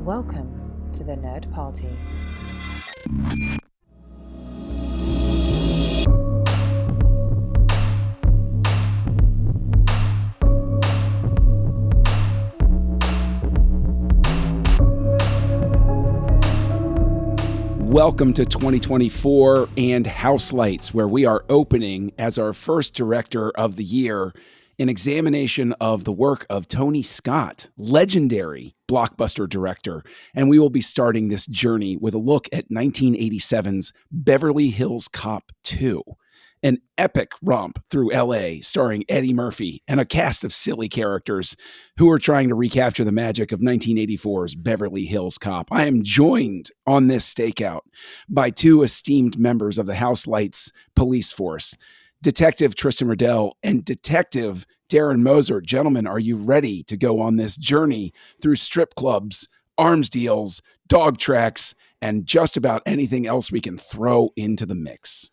Welcome to the Nerd Party. Welcome to 2024 and Houselights, where we are opening as our first director of the year an examination of the work of Tony Scott, legendary blockbuster director. And we will be starting this journey with a look at 1987's Beverly Hills Cop II, an epic romp through LA starring Eddie Murphy and a cast of silly characters who are trying to recapture the magic of 1984's Beverly Hills Cop. I am joined on this stakeout by two esteemed members of the Houselights police force, Detective Tristan Riddell and Detective Darren Moser. Gentlemen, are you ready to go on this journey through strip clubs, arms deals, dog tracks, and just about anything else we can throw into the mix?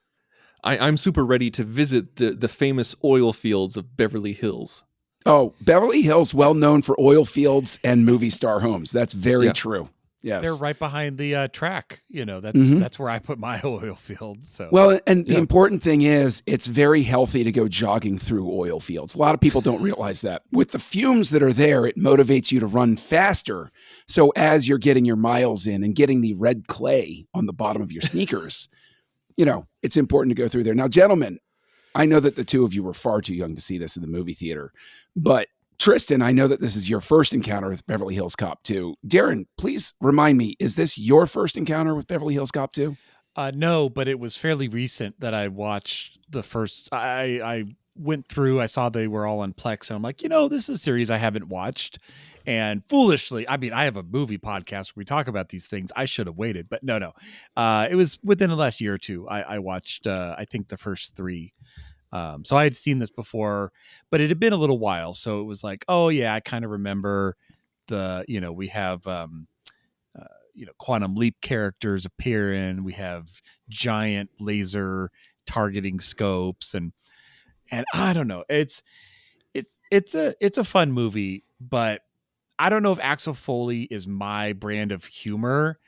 I'm super ready to visit the famous oil fields of Beverly Hills. Oh, Beverly Hills, well known for oil fields and movie star homes. That's very true. Yes. They're right behind the track. You know, that's where I put my oil field. So well, and the important thing is it's very healthy to go jogging through oil fields. A lot of people don't realize that. With the fumes that are there, it motivates you to run faster. So as you're getting your miles in and getting the red clay on the bottom of your sneakers, you know, it's important to go through there. Now, gentlemen, I know that the two of you were far too young to see this in the movie theater, but Tristan, I know that this is your first encounter with Beverly Hills Cop 2. Darren, please remind me, is this your first encounter with Beverly Hills Cop 2? No, but it was fairly recent that I watched the first. I went through, I saw they were all on Plex, and I'm like, you know, this is a series I haven't watched. And foolishly, I mean, I have a movie podcast where we talk about these things. I should have waited, but no. It was within the last year or two. I watched, I think, the first three. So I had seen this before, but it had been a little while. So it was like, oh yeah, I kind of remember we have, Quantum Leap characters appearing. We have giant laser targeting scopes and I don't know. It's a fun movie, but I don't know if Axel Foley is my brand of humor.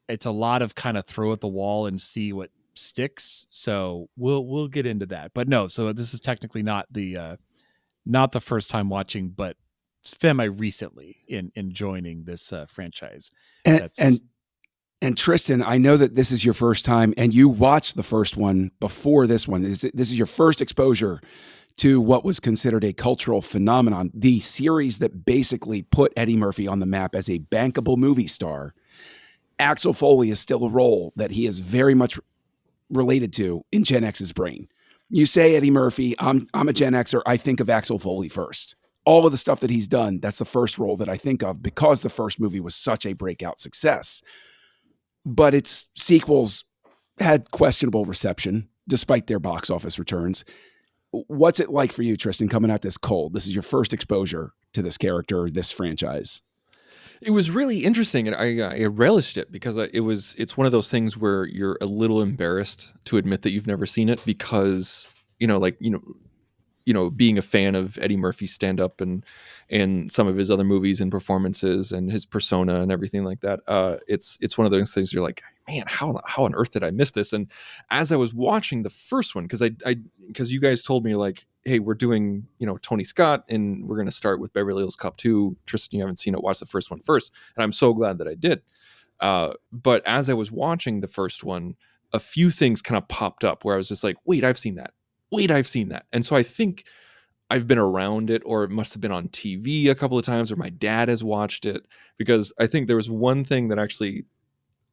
It's a lot of kind of throw at the wall and see what sticks. So we'll get into that. But no, so this is technically not the first time watching, but semi recently in joining this franchise. And Tristan, I know that this is your first time, and you watched the first one before this one. This is your first exposure to what was considered a cultural phenomenon, the series that basically put Eddie Murphy on the map as a bankable movie star. Axel Foley is still a role that he is very much related to in Gen X's brain. You say Eddie Murphy, I'm a Gen Xer, I think of Axel Foley first. All of the stuff that he's done, that's the first role that I think of because the first movie was such a breakout success. But its sequels had questionable reception despite their box office returns. What's it like for you, Tristan, coming at this cold? This is your first exposure to this character, this franchise. It was really interesting, and I relished it because it's one of those things where you're a little embarrassed to admit that you've never seen it because being a fan of Eddie Murphy's stand-up and some of his other movies and performances and his persona and everything like that. It's one of those things you're like, man, how on earth did I miss this? And as I was watching the first one, because you guys told me like, hey, we're doing, Tony Scott and we're going to start with Beverly Hills Cop 2. Tristan, you haven't seen it, watch the first one first. And I'm so glad that I did. But as I was watching the first one, a few things kind of popped up where I was just like, wait, I've seen that. And so I think I've been around it, or it must have been on TV a couple of times, or my dad has watched it, because I think there was one thing that actually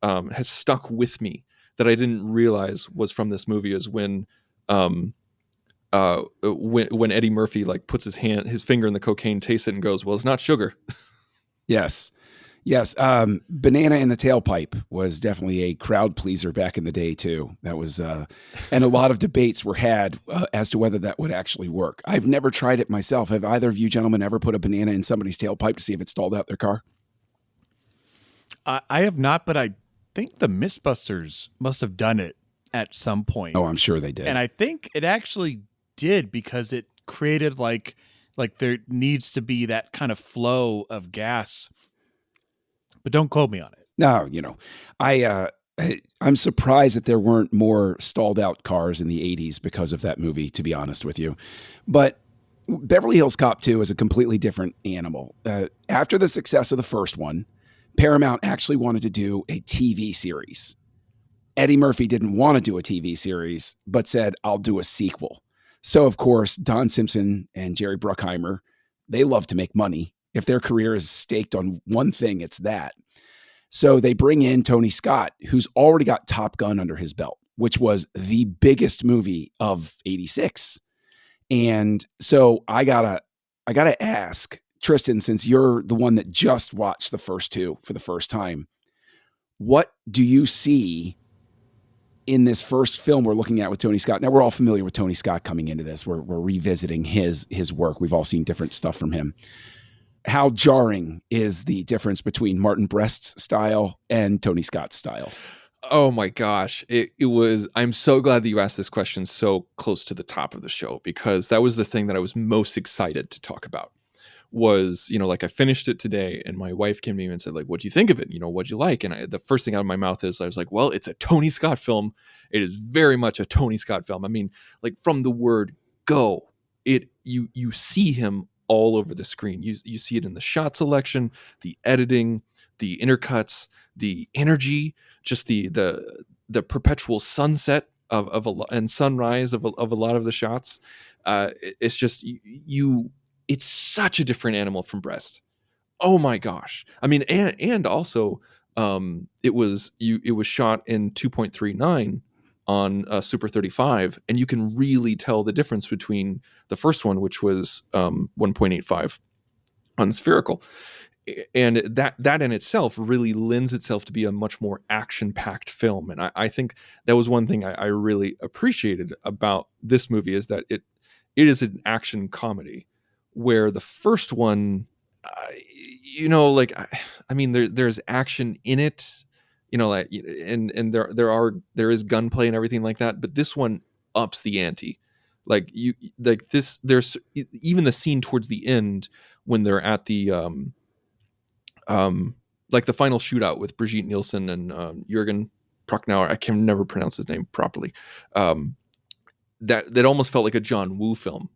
has stuck with me that I didn't realize was from this movie is when Eddie Murphy like puts his finger in the cocaine, tastes it, and goes, "Well, it's not sugar." Yes. Banana in the Tailpipe was definitely a crowd pleaser back in the day too. That was, and a lot of debates were had as to whether that would actually work. I've never tried it myself. Have either of you gentlemen ever put a banana in somebody's tailpipe to see if it stalled out their car? I have not, but I think the Mythbusters must have done it at some point. Oh, I'm sure they did. And I think it actually did because it created like there needs to be that kind of flow of gas but don't quote me on it. No, I'm surprised that there weren't more stalled out cars in the 80s because of that movie, to be honest with you. But Beverly Hills Cop 2 is a completely different animal. After the success of the first one, Paramount actually wanted to do a TV series. Eddie Murphy didn't want to do a TV series, but said, I'll do a sequel. So, of course, Don Simpson and Jerry Bruckheimer, they love to make money. If their career is staked on one thing, it's that. So they bring in Tony Scott, who's already got Top Gun under his belt, which was the biggest movie of 86. And so I gotta ask Tristan, since you're the one that just watched the first two for the first time, what do you see in this first film we're looking at with Tony Scott? Now, we're all familiar with Tony Scott coming into this. We're revisiting his work. We've all seen different stuff from him. How jarring is the difference between Martin Brest's style and Tony Scott's style? Oh my gosh. It was, I'm so glad that you asked this question so close to the top of the show, because that was the thing that I was most excited to talk about. Was, like, I finished it today and my wife came to me and said, like, what'd you think of it? What'd you like? And the first thing out of my mouth is, I was like, well, it's a Tony Scott film. It is very much a Tony Scott film. I mean, like, from the word go, you see him all over the screen. You see it in the shot selection, the editing, the intercuts, the energy, just the perpetual sunset of and sunrise of a lot of the shots. It's just it's such a different animal from Brest. Oh my gosh. I mean, and also it was shot in 2.39 on Super 35, and you can really tell the difference between the first one, which was 1.85 on spherical. And that in itself really lends itself to be a much more action-packed film. And I think that was one thing I really appreciated about this movie, is that it is an action comedy, where the first one, there's action in it, and there is gunplay and everything like that. But this one ups the ante. There's even the scene towards the end when they're at the the final shootout with Brigitte Nielsen and Jürgen Prochnow. I can never pronounce his name properly. That almost felt like a John Woo film.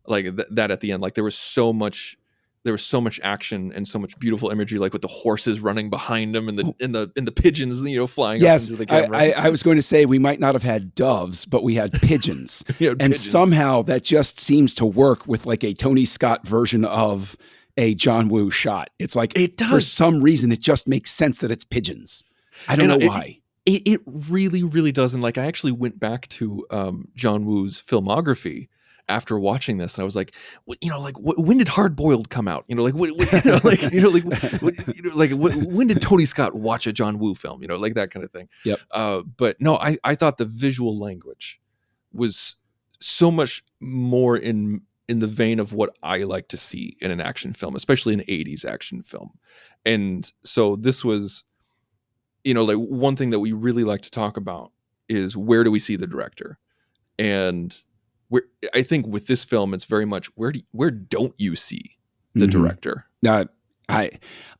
Like that at the end, like there was so much action and so much beautiful imagery, like with the horses running behind them and the pigeons, flying up into the camera. I was going to say, we might not have had doves, but we had pigeons. Somehow that just seems to work with like a Tony Scott version of a John Woo shot. It's like, it does. For some reason, it just makes sense that it's pigeons. I don't know why. It really, really doesn't. Like, I actually went back to John Woo's filmography after watching this, and I was like, when did Hard Boiled come out? When did Tony Scott watch a John Woo film? Like that kind of thing. Yep. But no, I thought the visual language was so much more in the vein of what I like to see in an action film, especially an 80s action film. And so this was, one thing that we really like to talk about is, where do we see the director? And I think with this film, it's very much, where don't you see the director? I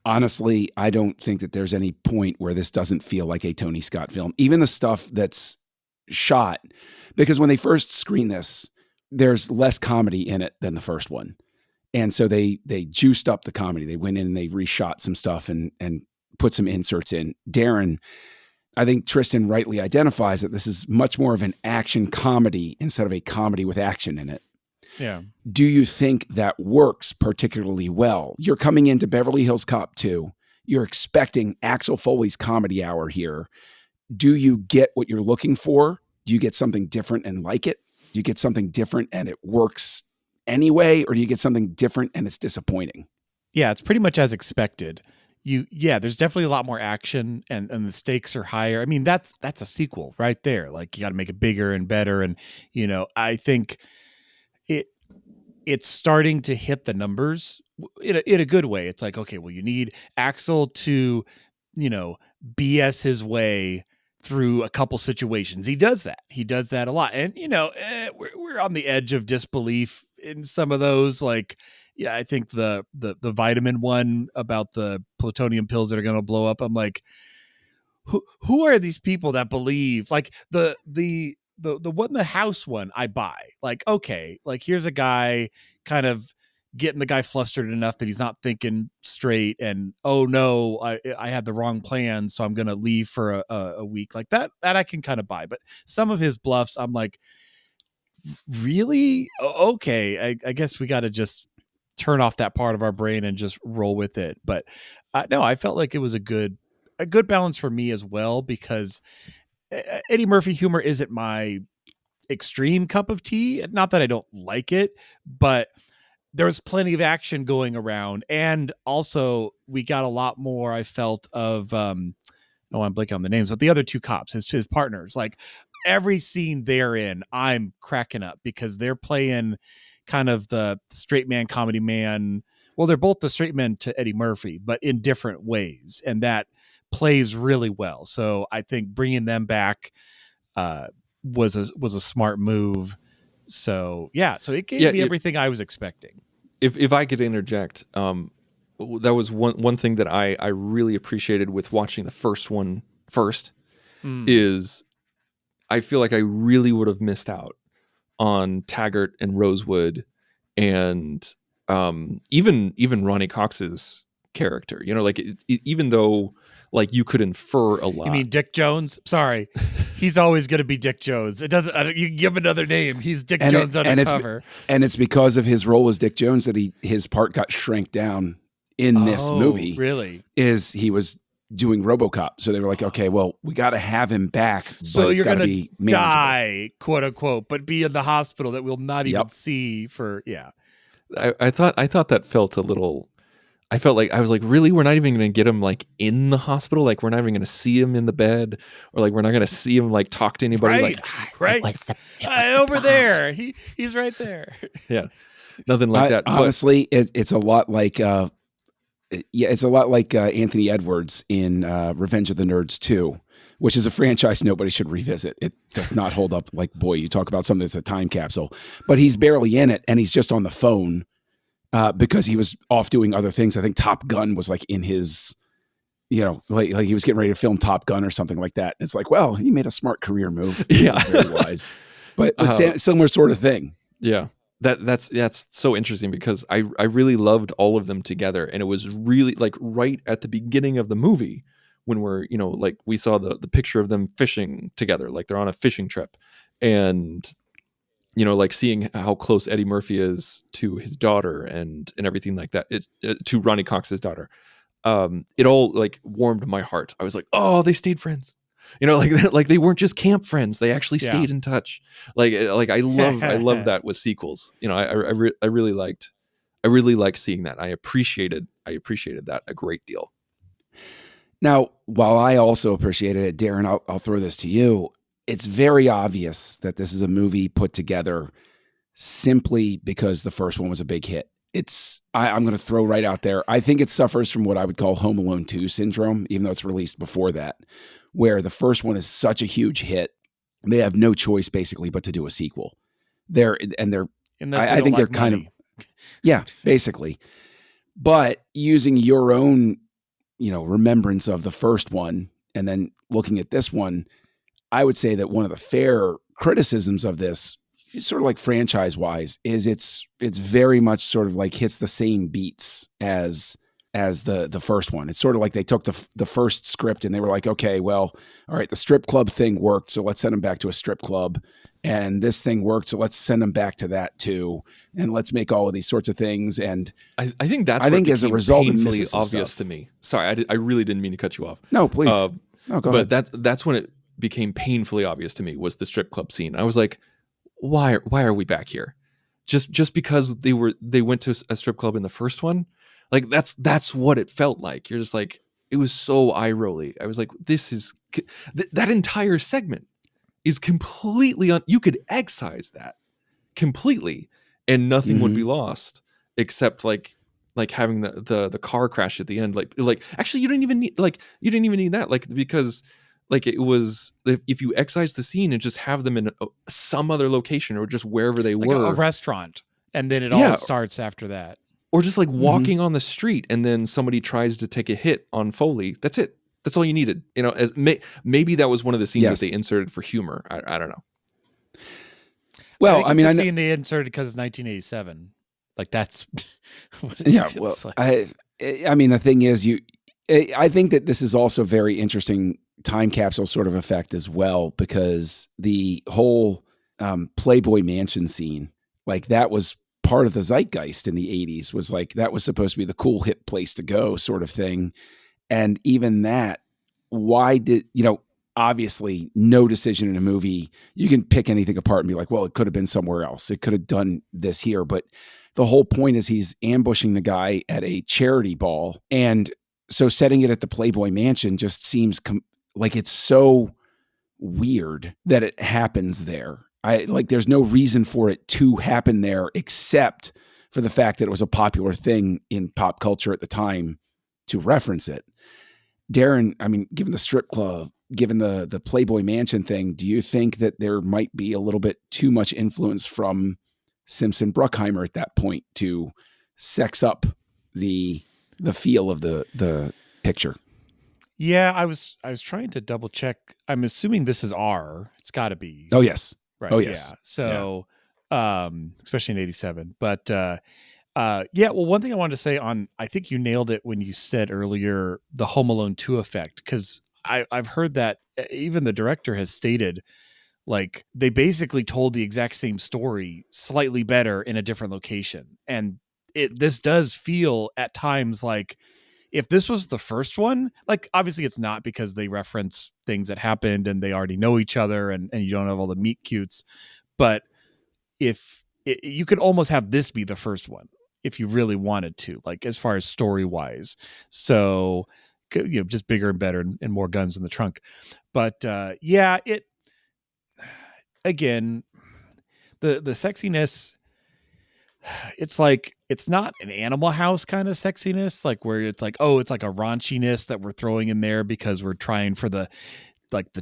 honestly, I don't think that there's any point where this doesn't feel like a Tony Scott film. Even the stuff that's shot, because when they first screened this, there's less comedy in it than the first one. And so they juiced up the comedy. They went in and they reshot some stuff and put some inserts in. Darren, I think Tristan rightly identifies that this is much more of an action comedy instead of a comedy with action in it. Yeah. Do you think that works particularly well? You're coming into Beverly Hills Cop 2. You're expecting Axel Foley's comedy hour here. Do you get what you're looking for? Do you get something different and like it? Do you get something different and it works anyway? Or do you get something different and it's disappointing? Yeah, it's pretty much as expected. There's definitely a lot more action and the stakes are higher. I mean, that's a sequel right there. Like, you got to make it bigger and better. And, I think it's starting to hit the numbers in a good way. It's like, okay, well, you need Axel to, BS his way through a couple situations. He does that a lot. And, we're on the edge of disbelief in some of those, like, yeah, I think the vitamin one about the plutonium pills that are going to blow up. I'm like, who are these people that believe like the one, the house one I buy, like, okay, like here's a guy kind of getting the guy flustered enough that he's not thinking straight. And, oh no, I had the wrong plan. So I'm going to leave for a week like that I can kind of buy. But some of his bluffs, I'm like, really? Okay. I guess we got to just turn off that part of our brain and just roll with it. But no, I felt like it was a good balance for me as well, because Eddie Murphy humor isn't my extreme cup of tea. Not that I don't like it, but there's plenty of action going around. And also we got a lot more, I felt, of, I'm blanking on the names, but the other two cops, his partners, like every scene they're in, I'm cracking up because they're playing kind of the straight man, comedy man. Well, they're both the straight men to Eddie Murphy, but in different ways. And that plays really well. So I think bringing them back was a smart move. So yeah, so it gave me everything I was expecting. If I could interject, that was one thing that I really appreciated with watching the first one first, is I feel like I really would have missed out on Taggart and Rosewood, and even Ronnie Cox's character. You know, like even though like you could infer a lot. You mean Dick Jones? Sorry, he's always going to be Dick Jones. It doesn't. You give him another name. He's Dick Jones undercover. And it's because of his role as Dick Jones that his part got shrank down in this movie. Really? Is he was doing RoboCop, so they were like, okay, well, we got to have him back. So but you're going to die, quote unquote, but be in the hospital that we'll not even see for. Yeah. I thought that felt a little. I felt like I was like, really, we're not even going to get him like in the hospital. Like we're not even going to see him in the bed, or like we're not going to see him like talk to anybody. Right. Over there. He's right there. Yeah. Nothing like that. Honestly, it's a lot like, it's a lot like Anthony Edwards in Revenge of the Nerds 2, which is a franchise nobody should revisit. It does not hold up. Like, boy, you talk about something that's a time capsule, but he's barely in it, and he's just on the phone. Because he was off doing other things. I think Top Gun was like in his, like he was getting ready to film Top Gun or something like that. It's like, well, he made a smart career move. Yeah. Very wise. But similar sort of thing. Yeah. That's so interesting because I really loved all of them together. And it was really like right at the beginning of the movie when we're, like we saw the picture of them fishing together, like they're on a fishing trip. And like seeing how close Eddie Murphy is to his daughter and everything like that, to Ronnie Cox's daughter. It all like warmed my heart. I was like, oh, they stayed friends. Like they weren't just camp friends. They actually stayed in touch. Like I love that with sequels. I really liked seeing that. I appreciated that a great deal. Now, while I also appreciated it, Darren, I'll throw this to you. It's very obvious that this is a movie put together simply because the first one was a big hit. I'm going to throw right out there. I think it suffers from what I would call Home Alone 2 syndrome, even though it's released before that, where the first one is such a huge hit. They have no choice basically but to do a sequel. I think they're kind of, yeah, basically, but using your own, remembrance of the first one and then looking at this one, I would say that one of the fair criticisms of this, sort of like franchise-wise, is it's very much sort of like hits the same beats as the first one. It's sort of like they took the first script and they were like, okay, well, all right, the strip club thing worked, so let's send them back to a strip club, and this thing worked, so let's send them back to that too, and let's make all of these sorts of things. And I think as a result, painfully obvious to me. Sorry, I really didn't mean to cut you off. No, please. No, go ahead. But that's when it became painfully obvious to me, was the strip club scene. I was like, why are we back here? Just because they went to a strip club in the first one? Like that's what it felt like. You're just like, it was so eye rolly. I was like, this is that entire segment is completely you could excise that completely and nothing would be lost except like having the car crash at the end. Like actually you didn't even need that, like, because like it was, if you excise the scene and just have them in some other location or just wherever they were, a restaurant, and then it all starts after that. or just like walking on the street and then somebody tries to take a hit on Foley. That's it. That's all you needed. You know, maybe that was one of the scenes that they inserted for humor. I don't know. Well, I mean, the scene they inserted because it's 1987. Like that's what it feels like. I mean, the thing is, I think that this is also very interesting time capsule sort of effect as well, because the whole Playboy Mansion scene, like that was part of the zeitgeist in the 80s, was like, that was supposed to be the cool hip place to go sort of thing. And even that, why did, obviously no decision in a movie, you can pick anything apart and be like, well, it could have been somewhere else. It could have done this here. But the whole point is he's ambushing the guy at a charity ball. And so setting it at the Playboy Mansion just seems like it's so weird that it happens there. There's no reason for it to happen there except for the fact that it was a popular thing in pop culture at the time to reference it. Darren, I mean, given the strip club, given the Playboy Mansion thing, do you think that there might be a little bit too much influence from Simpson Bruckheimer at that point to sex up the feel of the picture? Yeah, I was trying to double check. I'm assuming this is R. It's got to be. Oh yes. Right. Oh yes. Yeah. So, especially in 87. But yeah. Well, one thing I wanted to say I think you nailed it when you said earlier the Home Alone 2 effect, because I've heard that even the director has stated, like, they basically told the exact same story slightly better in a different location, and this does feel at times like, if this was the first one, like, obviously it's not, because they reference things that happened and they already know each other, and you don't have all the meet cutes. But if you could almost have this be the first one if you really wanted to, like, as far as story wise. So, just bigger and better and more guns in the trunk. But yeah, it, again, the sexiness, it's like, it's not an Animal House kind of sexiness, like where it's like, oh, it's like a raunchiness that we're throwing in there because we're trying for the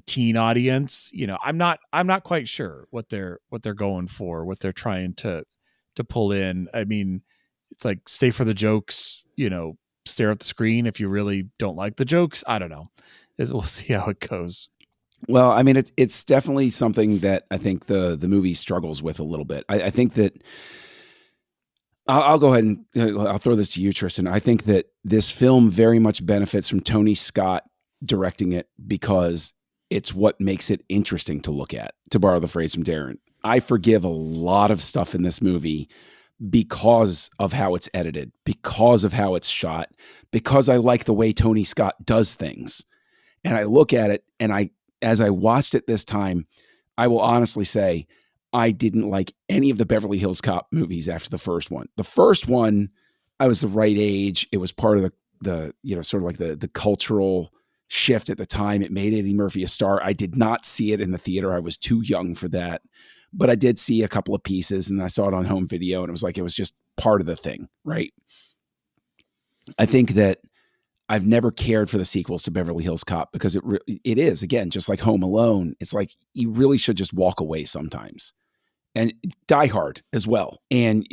teen audience. I'm not quite sure what they're going for, what they're trying to pull in. I mean, it's like, stay for the jokes, stare at the screen if you really don't like the jokes. I don't know. We'll see how it goes. Well, I mean, it's definitely something that I think the movie struggles with a little bit. I think that I'll go ahead and I'll throw this to you, Tristan. I think that this film very much benefits from Tony Scott directing it, because it's what makes it interesting to look at, to borrow the phrase from Darren. I forgive a lot of stuff in this movie because of how it's edited, because of how it's shot, because I like the way Tony Scott does things. And I look at it, and as I watched it this time, I will honestly say I didn't like any of the Beverly Hills Cop movies after the first one. The first one, I was the right age. It was part of the sort of like the cultural shift at the time. It made Eddie Murphy a star. I did not see it in the theater. I was too young for that. But I did see a couple of pieces, and I saw it on home video, and it was just part of the thing, right? I think that I've never cared for the sequels to Beverly Hills Cop, because it is, again, just like Home Alone. It's like, you really should just walk away sometimes. And Die Hard as well. And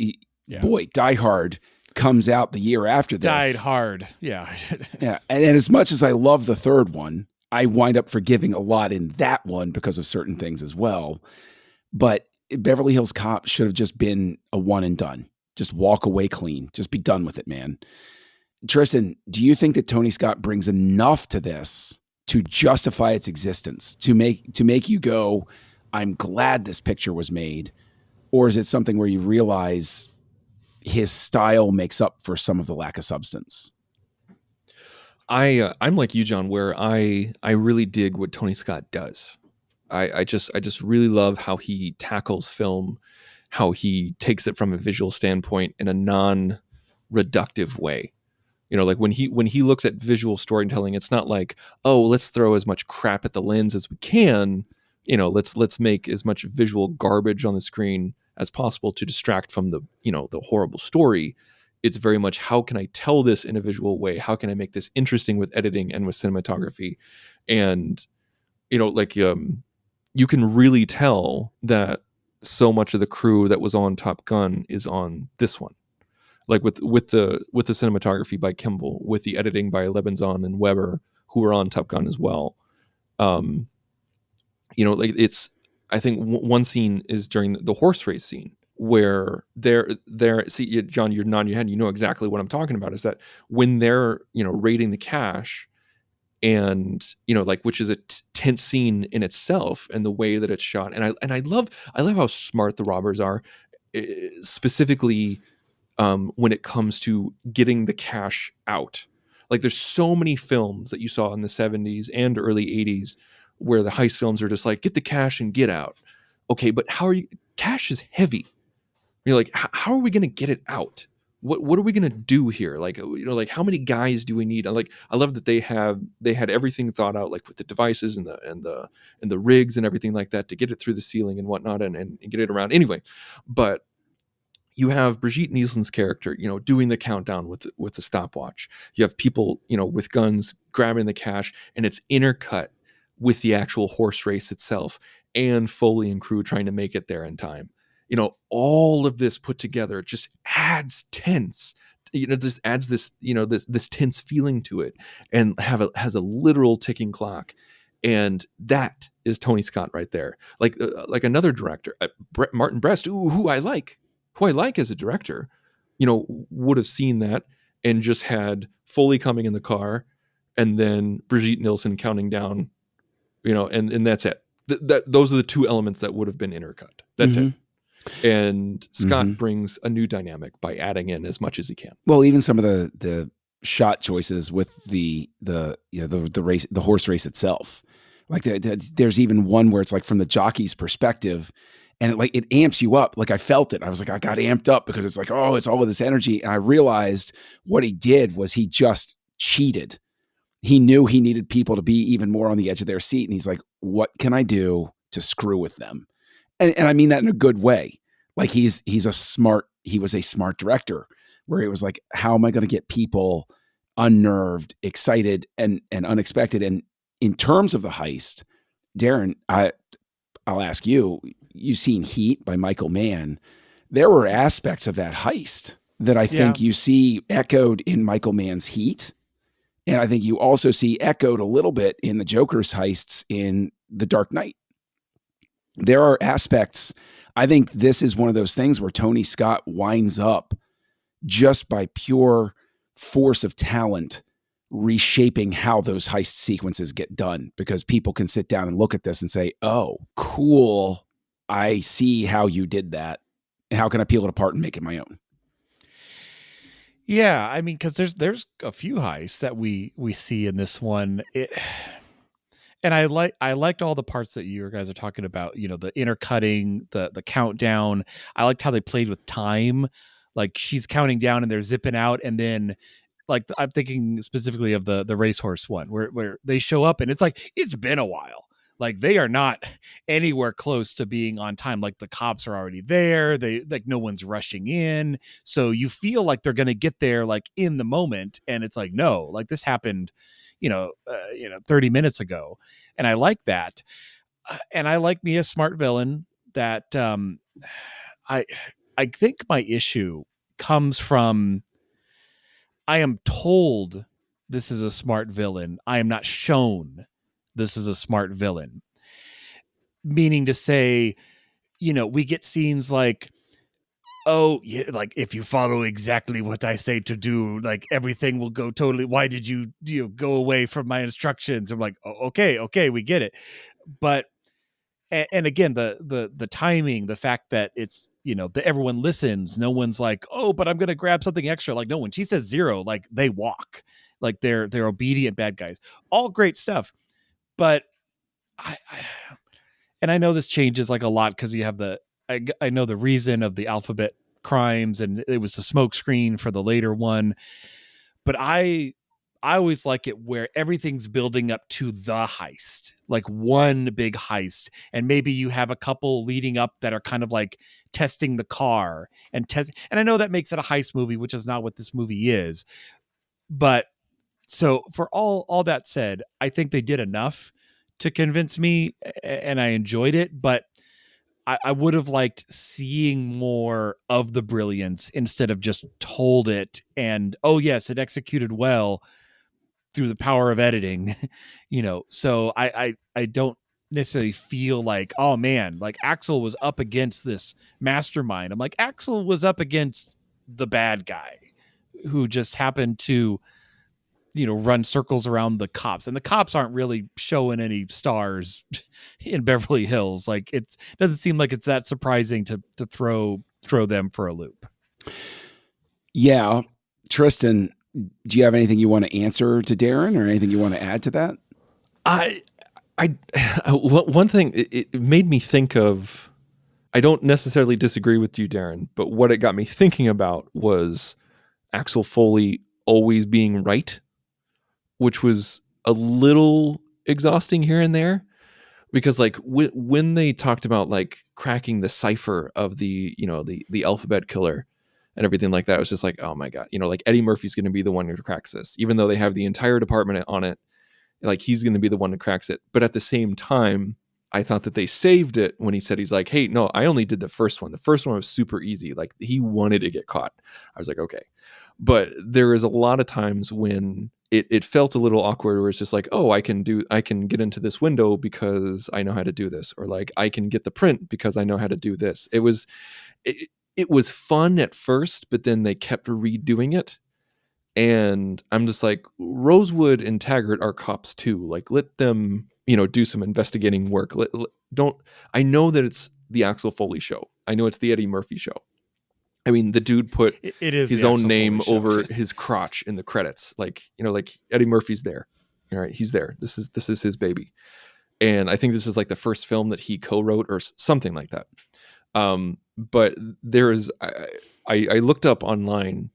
boy, Die Hard comes out the year after this. Died hard. Yeah. Yeah. And as much as I love the third one, I wind up forgiving a lot in that one because of certain things as well. But Beverly Hills Cop should have just been a one and done. Just walk away clean. Just be done with it, man. Tristan, do you think that Tony Scott brings enough to this to justify its existence, to make you go, I'm glad this picture was made? Or is it something where you realize his style makes up for some of the lack of substance? I'm like you, John, where I really dig what Tony Scott does. I just really love how he tackles film, how he takes it from a visual standpoint in a non-reductive way. Like when he looks at visual storytelling, it's not like, oh, let's throw as much crap at the lens as we can. Let's make as much visual garbage on the screen as possible to distract from the horrible story. It's very much, how can I tell this in a visual way? How can I make this interesting with editing and with cinematography? And, you can really tell that so much of the crew that was on Top Gun is on this one. like with the cinematography by Kimball, with the editing by Lebenzon and Weber, who were on Top Gun as well. Like it's, I think one scene is during the horse race scene where they're see, John, you're nodding your head, you know exactly what I'm talking about, is that when they're, raiding the cache, and like, which is a tense scene in itself, and the way that it's shot, and I love how smart the robbers are, specifically when it comes to getting the cash out. Like, there's so many films that you saw in the 70s and early 80s where the heist films are just like, get the cash and get out. Okay, but cash is heavy. You're like, how are we going to get it out? What are we going to do here? Like, like, how many guys do we need? I love that they had everything thought out, like with the devices and the rigs and everything like that, to get it through the ceiling and whatnot, and get it around. Anyway, but you have Brigitte Nielsen's character, doing the countdown with the stopwatch. You have people, with guns grabbing the cash, and it's intercut with the actual horse race itself, and Foley and crew trying to make it there in time. All of this put together just adds tense. Just adds this, this tense feeling to it, and has a literal ticking clock. And that is Tony Scott right there. Like another director, Martin Brest, who I like as a director, would have seen that and just had Foley coming in the car, and then Brigitte Nielsen counting down, and that's it. Those are the two elements that would have been intercut. That's it. And Scott brings a new dynamic by adding in as much as he can. Well, even some of the shot choices with the race, the horse race itself, like there's even one where it's like from the jockey's perspective, and it amps you up. Like, I felt it. I was like, I got amped up because it's like, oh, it's all of this energy. And I realized what he did was he just cheated. He knew he needed people to be even more on the edge of their seat. And he's like, what can I do to screw with them? And I mean that in a good way. Like, he was a smart director, where it was like, how am I going to get people unnerved, excited, and unexpected? And in terms of the heist, Darren, I'll ask you, you've seen Heat by Michael Mann. There were aspects of that heist that I think you see echoed in Michael Mann's Heat. And I think you also see echoed a little bit in the Joker's heists in The Dark Knight. There are aspects. I think this is one of those things where Tony Scott winds up, just by pure force of talent, reshaping how those heist sequences get done, because people can sit down and look at this and say, oh, cool, I see how you did that. How can I peel it apart and make it my own? Yeah, I mean, because there's a few heists that we see in this one. And I liked all the parts that you guys are talking about. The intercutting, the countdown. I liked how they played with time. Like, she's counting down and they're zipping out, and then, like, I'm thinking specifically of the racehorse one where they show up and it's like, it's been a while. Like, they are not anywhere close to being on time. Like, the cops are already there. No one's rushing in. So you feel like they're going to get there, like, in the moment. And it's like, no, like, this happened, 30 minutes ago. And I like that. And I like me a smart villain that, I think my issue comes from, I am told this is a smart villain. I am not shown this is a smart villain. Meaning to say, we get scenes like, oh, yeah, like, if you follow exactly what I say to do, like, everything will go totally. Why did you go away from my instructions? I'm like, oh, okay, we get it. But, and again, the timing, the fact that it's, that everyone listens. No one's like, oh, but I'm going to grab something extra. Like, no, when she says zero, like, they walk, like, they're obedient bad guys. All great stuff. But I know this changes, like, a lot, because you have I know the reason of the alphabet crimes, and it was the smoke screen for the later one. But I always like it where everything's building up to the heist, like one big heist. And maybe you have a couple leading up that are kind of like testing the car and I know that makes it a heist movie, which is not what this movie is. But so, for all that said, I think they did enough to convince me, and I enjoyed it. But I would have liked seeing more of the brilliance instead of just told it and, oh yes, it executed well through the power of editing, so I don't necessarily feel like, oh man, like Axel was up against this mastermind. I'm like, Axel was up against the bad guy who just happened to, run circles around the cops, and the cops aren't really showing any stars in Beverly Hills. Like, it doesn't seem like it's that surprising to throw them for a loop. Yeah. Tristan, do you have anything you want to answer to Darren or anything you want to add to that? One thing it made me think of, I don't necessarily disagree with you, Darren, but what it got me thinking about was Axel Foley always being right, which was a little exhausting here and there, because like when they talked about like cracking the cipher of the alphabet killer and everything like that, it was just like, oh my God, like Eddie Murphy's going to be the one who cracks this, even though they have the entire department on it. Like, he's going to be the one who cracks it. But at the same time, I thought that they saved it when he said, he's like, hey, no, I only did the first one. The first one was super easy. Like, he wanted to get caught. I was like, okay. But there is a lot of times when it felt a little awkward, where it's just like, oh, I can get into this window because I know how to do this. Or like, I can get the print because I know how to do this. It was fun at first, but then they kept redoing it. And I'm just like, Rosewood and Taggart are cops too. Like, let them, do some investigating work. I know that it's the Axel Foley show. I know it's the Eddie Murphy show. I mean, the dude put his own name over his crotch in the credits. Like, like Eddie Murphy's there. All right, he's there. This is his baby. And I think this is like the first film that he co-wrote or something like that. But there is, I looked up online,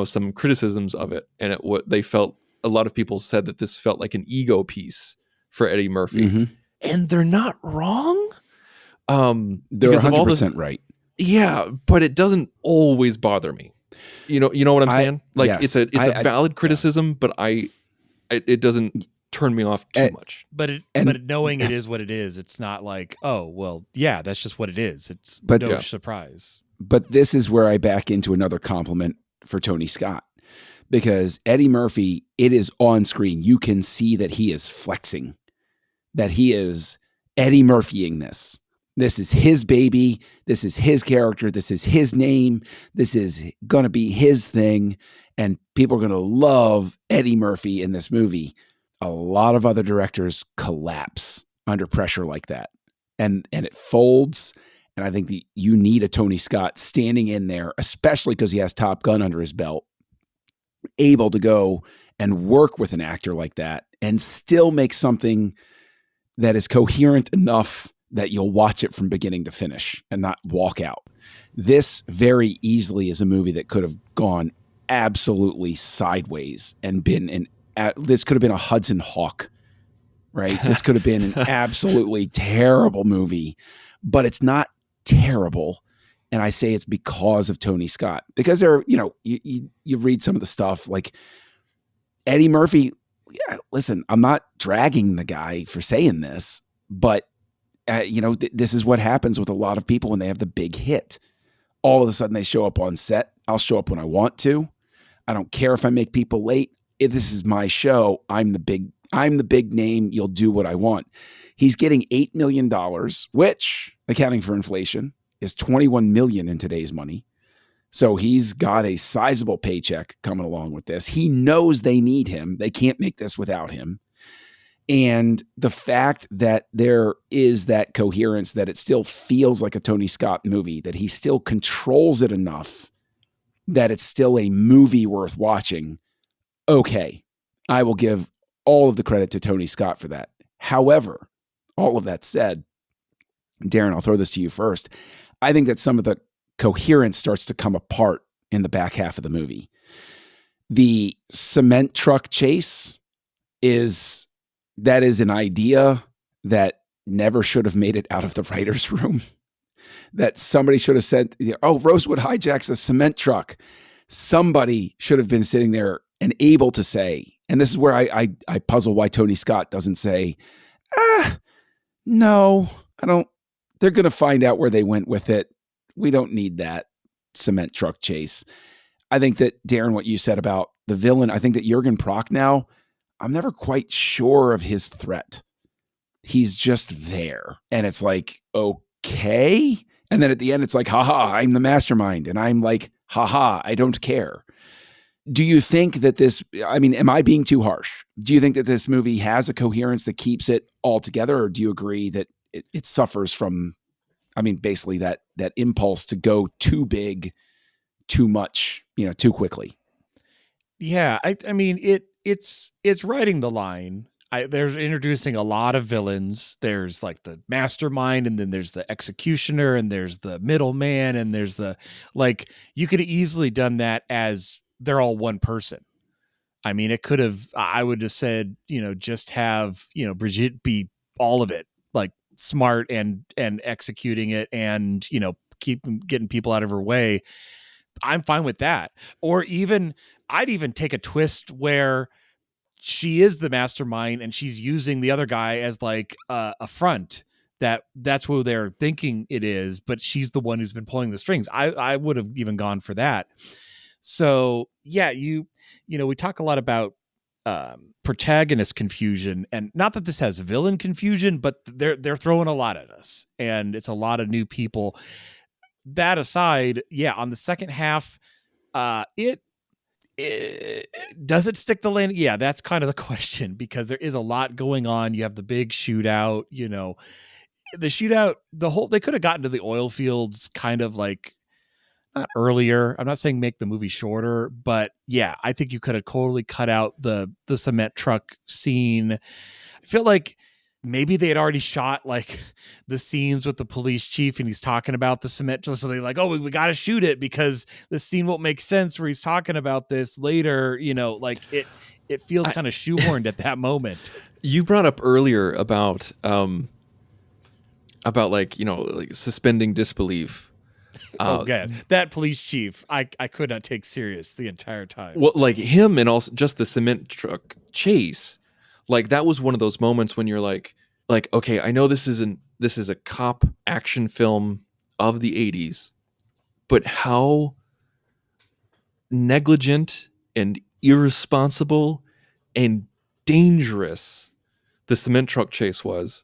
some criticisms of it, and a lot of people said that this felt like an ego piece for Eddie Murphy, mm-hmm. and they're not wrong. They're 100% right. Yeah, but it doesn't always bother me. You know what I'm saying? Like, yes, it's a valid criticism, but it doesn't turn me off too much. But knowing it is what it is, it's not like, oh well, yeah, that's just what it is. It's no surprise. But this is where I back into another compliment for Tony Scott, because Eddie Murphy, it is on screen. You can see that he is flexing, that he is Eddie Murphying this. This is his baby. This is his character. This is his name. This is going to be his thing. And people are going to love Eddie Murphy in this movie. A lot of other directors collapse under pressure like that. And it folds. And I think you need a Tony Scott standing in there, especially because he has Top Gun under his belt, able to go and work with an actor like that and still make something that is coherent enough that you'll watch it from beginning to finish and not walk out. This very easily is a movie that could have gone absolutely sideways and this could have been a Hudson Hawk, right? This could have been an absolutely terrible movie, but it's not terrible. And I say it's because of Tony Scott, because you read some of the stuff like Eddie Murphy. Yeah, listen, I'm not dragging the guy for saying this, but this is what happens with a lot of people when they have the big hit. All of a sudden they show up on set. I'll show up when I want to. I don't care if I make people late. This is my show. I'm the big name. You'll do what I want. He's getting $8 million, which, accounting for inflation, is $21 million in today's money. So he's got a sizable paycheck coming along with this. He knows they need him. They can't make this without him. And the fact that there is that coherence, that it still feels like a Tony Scott movie, that he still controls it enough that it's still a movie worth watching. Okay, I will give all of the credit to Tony Scott for that. However, all of that said, Darren, I'll throw this to you first. I think that some of the coherence starts to come apart in the back half of the movie. The cement truck chase is an idea that never should have made it out of the writer's room. That somebody should have said, oh, Rosewood hijacks a cement truck. Somebody should have been sitting there and able to say, and this is where I puzzle why Tony Scott doesn't say, no, I don't they're going to find out where they went with it. We don't need that cement truck chase. I think that, Darren, what you said about the villain, I think that Jürgen Prochnow, I'm never quite sure of his threat. He's just there. And it's like, okay. And then at the end, it's like, haha, I'm the mastermind. And I'm like, haha, I don't care. Do you think that this, I mean, am I being too harsh? Do you think that this movie has a coherence that keeps it all together? Or do you agree that it suffers from, I mean, basically that impulse to go too big, too much, too quickly? Yeah. I mean, it's riding the line. There's introducing a lot of villains. There's like the mastermind, and then there's the executioner, and there's the middleman, and there's the, like, you could have easily done that as they're all one person. I mean, I would have said, just have, Brigitte be all of it, like smart and executing it, and, keep getting people out of her way. I'm fine with that. Or I'd even take a twist where she is the mastermind and she's using the other guy as like a front. That's who they're thinking it is, but she's the one who's been pulling the strings. I would have even gone for that. So yeah, we talk a lot about protagonist confusion, and not that this has villain confusion, but they're throwing a lot at us, and it's a lot of new people. That aside, yeah, on the second half, it does it stick the landing? Yeah, that's kind of the question, because there is a lot going on. You have the big shootout, the shootout, they could have gotten to the oil fields kind of like not earlier. I'm not saying make the movie shorter, but yeah, I think you could have totally cut out the cement truck scene. I feel like maybe they had already shot like the scenes with the police chief and he's talking about the cement. So they're like, oh, we got to shoot it because the scene won't make sense where he's talking about this later. Like it feels kind of shoehorned at that moment. You brought up earlier about like suspending disbelief. God, that police chief, I could not take serious the entire time. Well, like him, and also just the cement truck chase. Like that was one of those moments when you're like, okay, I know this is a cop action film of the 80s, but how negligent and irresponsible and dangerous the cement truck chase was.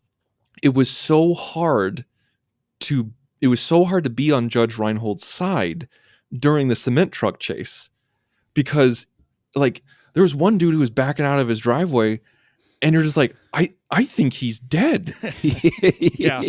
It was so hard to be on Judge Reinhold's side during the cement truck chase, because like there was one dude who was backing out of his driveway, and you're just like, I think he's dead. Yeah.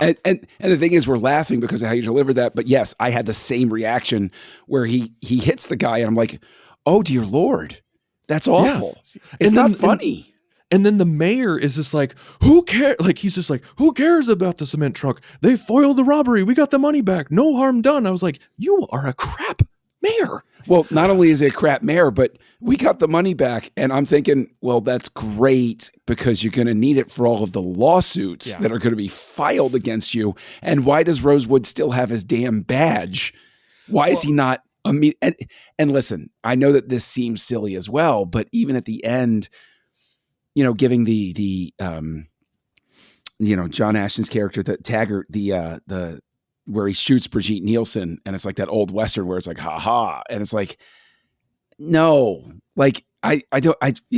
And the thing is, we're laughing because of how you delivered that. But yes, I had the same reaction where he hits the guy, and I'm like, oh dear Lord, that's awful. Yeah. It's not funny. And then the mayor is just like, who cares? Like, he's just like, who cares about the cement truck? They foiled the robbery. We got the money back. No harm done. I was like, you are a crap mayor. Well, not only is it a crap mayor, but we got the money back. And I'm thinking, well, that's great, because you're going to need it for all of the lawsuits that are going to be filed against you. And why does Rosewood still have his damn badge? Why is he not? And listen, I know that this seems silly as well, but even at the end, giving the John Ashton's character, the Taggart, the where he shoots Brigitte Nielsen, and it's like that old Western where it's like, ha ha. And it's like, no, like I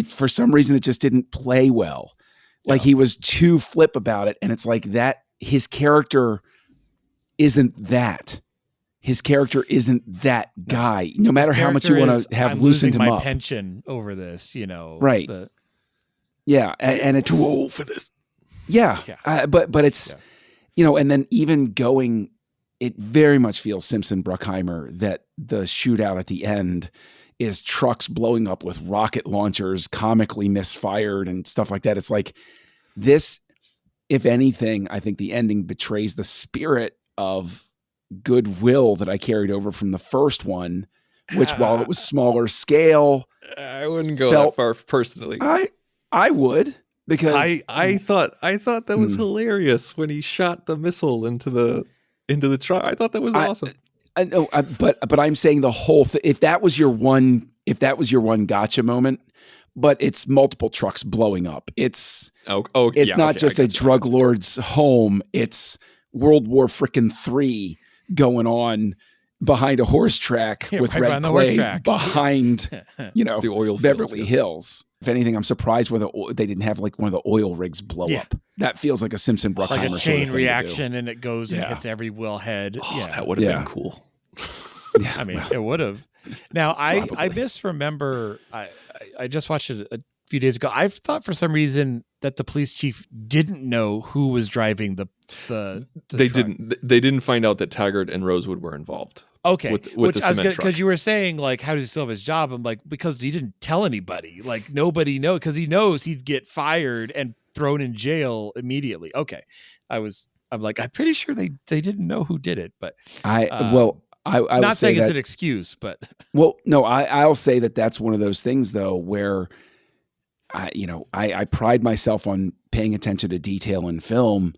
for some reason, it just didn't play well. Like he was too flip about it. And it's like that, his character isn't that. His character isn't that guy. No matter how much you want to have loosened him up. My pension over this, right. Yeah. And it's too old for this. Yeah. But it's, and then even going, it very much feels Simpson Bruckheimer that the shootout at the end is trucks blowing up with rocket launchers, comically misfired and stuff like that. It's like this, if anything, I think the ending betrays the spirit of goodwill that I carried over from the first one, which while it was smaller scale, I wouldn't go that far personally. I would, because I thought that was hilarious when he shot the missile into the truck. I thought that was awesome. I know, but I'm saying the whole thing. If that was your one gotcha moment, but it's multiple trucks blowing up. It's not just a drug lord's home. It's World War frickin' III going on behind a horse track with right red clay behind, the oil Beverly fields, Hills. If anything, I'm surprised they didn't have like one of the oil rigs blow up. That feels like a Simpson Bruckheimer like a sort chain of thing reaction, and it goes and hits every wellhead. Oh, that would have been cool. Yeah, I mean, it would have. Now, I misremember. I just watched it a few days ago. I thought for some reason that the police chief didn't know who was driving the They truck. didn't find out that Taggart and Rosewood were involved. Okay, with which the I was cement because truck. you were saying like, how does he still have his job? I'm like, because he didn't tell anybody. Like nobody knows, because he knows he'd get fired and thrown in jail immediately. Okay, I'm like, I'm pretty sure they didn't know who did it, but I not would say saying it's that, an excuse, but well, no, I'll say that that's one of those things though where I pride myself on paying attention to detail in film,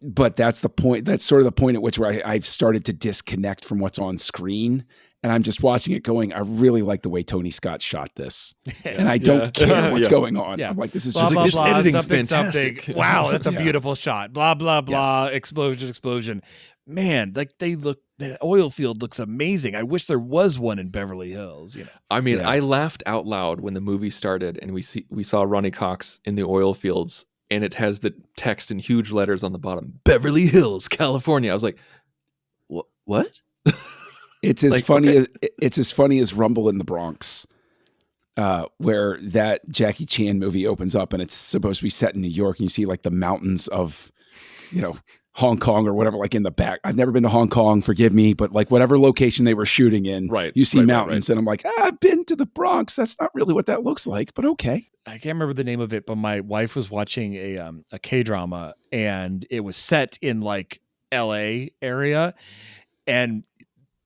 but that's the point. That's sort of the point at which where I've started to disconnect from what's on screen, and I'm just watching it going, I really like the way Tony Scott shot this, and I don't care what's going on. Yeah. I'm like, this is blah, just blah, this blah, editing's something, fantastic. something. Wow, that's a Yeah. beautiful shot. Blah, blah, blah. Yes. Explosion. Man, like the oil field looks amazing. I wish there was one in Beverly Hills. I mean, Yeah. I laughed out loud when the movie started and we saw Ronnie Cox in the oil fields, and it has the text in huge letters on the bottom, Beverly Hills, California. I was like, what? It's as Like, funny okay. as it's as funny as Rumble in the Bronx, where that Jackie Chan movie opens up and it's supposed to be set in New York, and you see like the mountains of, Hong Kong or whatever, like in the back. I've never been to Hong Kong, forgive me, but like whatever location they were shooting in, Right, you see right, mountains, and I'm like, I've been to the Bronx. That's not really what that looks like, but okay. I can't remember the name of it, but my wife was watching a K-drama, and it was set in like LA area, and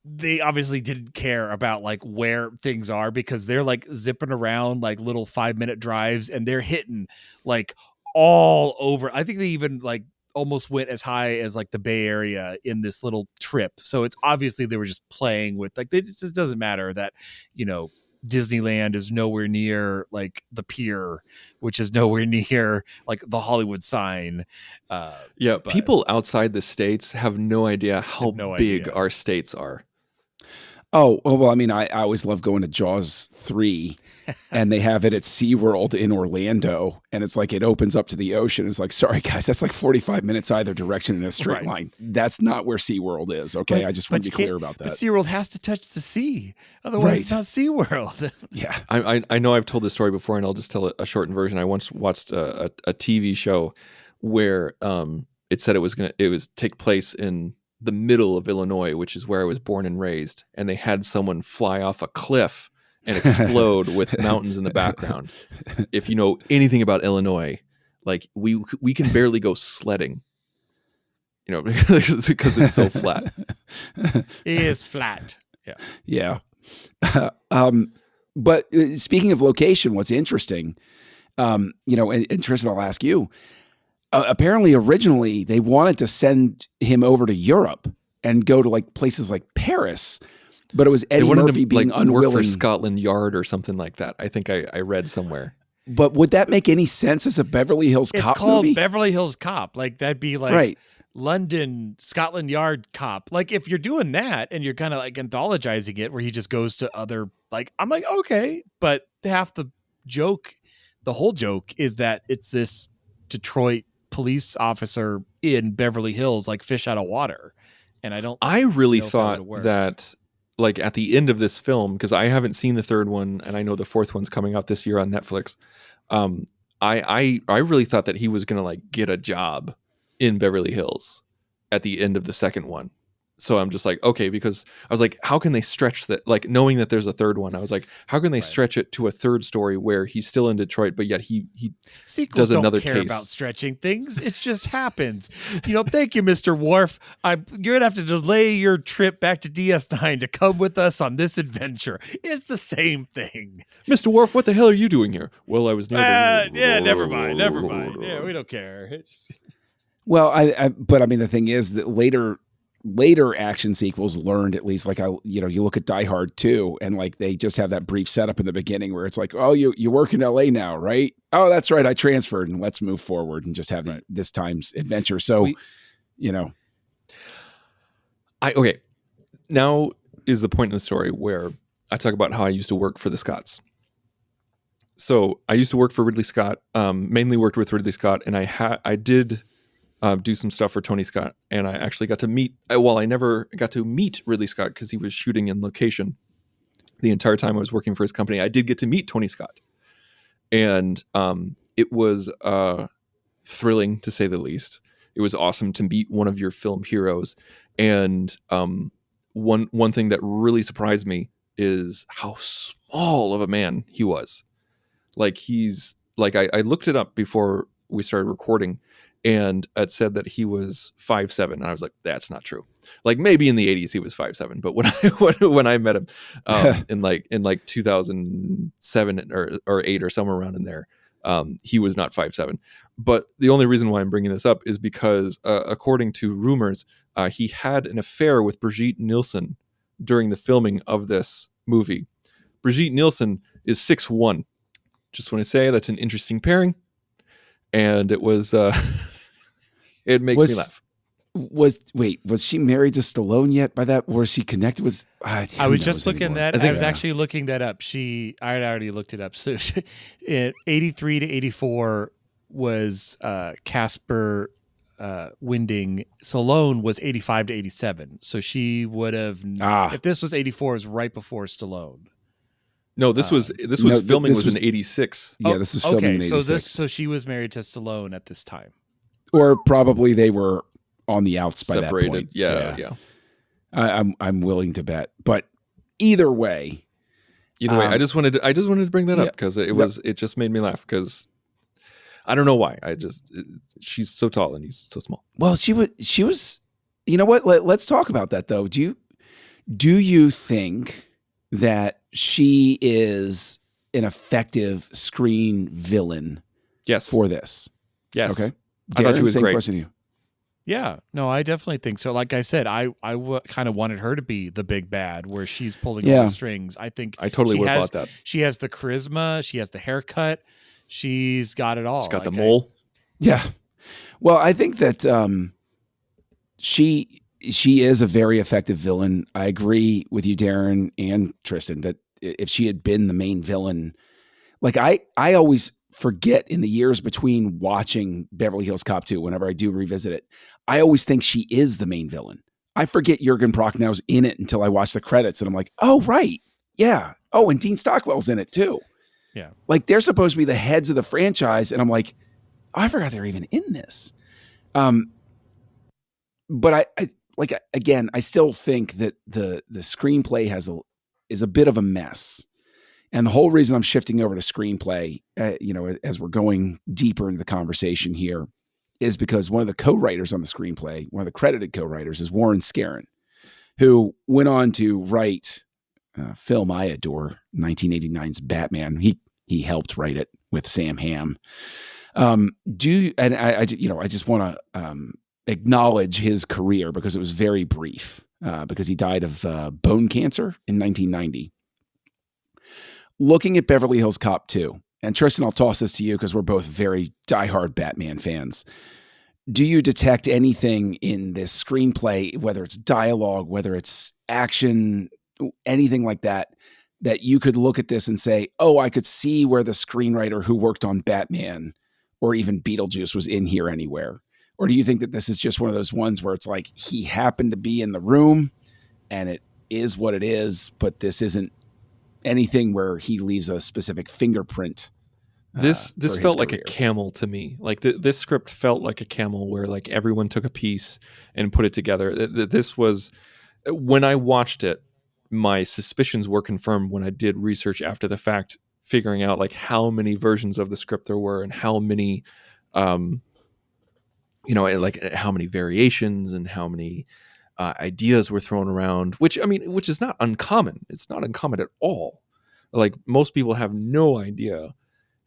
they obviously didn't care about like where things are because they're like zipping around like little 5-minute drives, and they're hitting like all over. I think they even like almost went as high as like the Bay Area in this little trip. So it's obviously they were just playing with like, it just doesn't matter that, Disneyland is nowhere near like the pier, which is nowhere near like the Hollywood sign. Yeah, people outside the states have no idea how big idea. our states are. Oh, well, I mean, I always love going to Jaws 3, and they have it at SeaWorld in Orlando, and it's like it opens up to the ocean. It's like, sorry, guys, that's like 45 minutes either direction in a straight line. That's not where SeaWorld is, okay? I just want to be clear about that. But SeaWorld has to touch the sea. Otherwise, it's not SeaWorld. Yeah. I know I've told this story before, and I'll just tell a shortened version. I once watched a TV show where it said it was take place in the middle of Illinois, which is where I was born and raised, and they had someone fly off a cliff and explode with mountains in the background. If you know anything about Illinois, like we can barely go sledding, because it's so flat. It is flat. Yeah. But speaking of location, what's interesting, and Tristan, I'll ask you, apparently originally they wanted to send him over to Europe and go to like places like Paris, but it was Eddie Murphy being unwilling. Work for Scotland Yard or something like that. I think I read somewhere. But would that make any sense as a Beverly Hills Cop It's called movie? Beverly Hills Cop. Like that'd be like Right. London, Scotland Yard Cop. Like if you're doing that and you're kind of like anthologizing it where he just goes to other, like, I'm like, okay, but half the whole joke is that it's this Detroit police officer in Beverly Hills, like fish out of water. And I really know if that thought would've worked. that like at the end of this film, because I haven't seen the third one and I know the fourth one's coming out this year on Netflix. I really thought that he was going to like get a job in Beverly Hills at the end of the second one. So I'm just like, okay, because I was like, how can they stretch that? Like knowing that there's a third one, I was like, how can they stretch it to a third story where he's still in Detroit, but yet he Sequels does another don't care case about stretching things. It just happens. Thank you, Mr. Worf. You're going to have to delay your trip back to DS9 to come with us on this adventure. It's the same thing. Mr. Worf, what the hell are you doing here? Well, I was near Yeah, never mind. Yeah, we don't care. Well, but I mean, the thing is that later action sequels learned, at least, like, you look at Die Hard 2 and like they just have that brief setup in the beginning where it's like, oh, you work in LA now, right? Oh, that's right. I transferred, and let's move forward and just have this time's adventure. So you know. Okay. Now is the point in the story where I talk about how I used to work for the Scotts. So I used to work for Ridley Scott, mainly worked with Ridley Scott, and I did do some stuff for Tony Scott, and I actually got to meet. Well, I never got to meet Ridley Scott because he was shooting in location the entire time I was working for his company. I did get to meet Tony Scott, and it was thrilling to say the least. It was awesome to meet one of your film heroes, and one thing that really surprised me is how small of a man he was. Like I looked it up before we started recording, and it said that he was 5'7", and I was like, that's not true. Like maybe in the 80s he was 5'7", but when I met him in like 2007 or 8 or somewhere around in there, he was not 5'7". But the only reason why I'm bringing this up is because according to rumors, he had an affair with Brigitte Nielsen during the filming of this movie. Brigitte Nielsen is 6'1". Just want to say that's an interesting pairing, and it was it makes me laugh. Was she married to Stallone yet? By that, was she connected with? I was just looking that. I was actually looking that up. I had already looked it up. So, in 83 to 84 was Casper Winding. Stallone was 85 to 87. So she would have. If this was 84, it was right before Stallone. No, this was filming in 86. Yeah, this was filming in 86. So she was married to Stallone at this time. Or probably they were on the outs by separated. That point. Yeah. I'm willing to bet. But either way, I just wanted to bring that up because it just made me laugh because I don't know why. She's so tall and he's so small. Well, she was. You know what? Let's talk about that though. Do you think that she is an effective screen villain? Yes. For this. Yes. Okay. I thought she was great. Question to you. Yeah, no, I definitely think so. Like I said, I kind of wanted her to be the big bad where she's pulling all the strings. I think I totally would have bought that. She has the charisma. She has the haircut. She's got it all. She's got the mole. Yeah. Well, I think that she is a very effective villain. I agree with you, Darren and Tristan, that if she had been the main villain, like I always forget in the years between watching Beverly Hills Cop 2, whenever I do revisit it, I always think she is the main villain. I forget Jürgen Prochnow's in it until I watch the credits and I'm like, oh, right. Yeah. Oh, and Dean Stockwell's in it too. Yeah. Like they're supposed to be the heads of the franchise. And I'm like, oh, I forgot they're even in this. But I again, I still think that the screenplay is a bit of a mess. And the whole reason I'm shifting over to screenplay, as we're going deeper into the conversation here, is because one of the co-writers on the screenplay, one of the credited co-writers, is Warren Scarron, who went on to write a film I adore, 1989's Batman. He helped write it with Sam Hamm. I just want to acknowledge his career because it was very brief, because he died of bone cancer in 1990. Looking at Beverly Hills Cop 2, and Tristan, I'll toss this to you because we're both very diehard Batman fans. Do you detect anything in this screenplay, whether it's dialogue, whether it's action, anything like that, that you could look at this and say, oh, I could see where the screenwriter who worked on Batman or even Beetlejuice was in here anywhere? Or do you think that this is just one of those ones where it's like he happened to be in the room and it is what it is, but this isn't anything where he leaves a specific fingerprint? This felt like a camel to me. Like this script felt like a camel where like everyone took a piece and put it together. This was, when I watched it, my suspicions were confirmed when I did research after the fact, figuring out like how many versions of the script there were and how many, like how many variations and how many ideas were thrown around, which is not uncommon. It's not uncommon at all. Like most people have no idea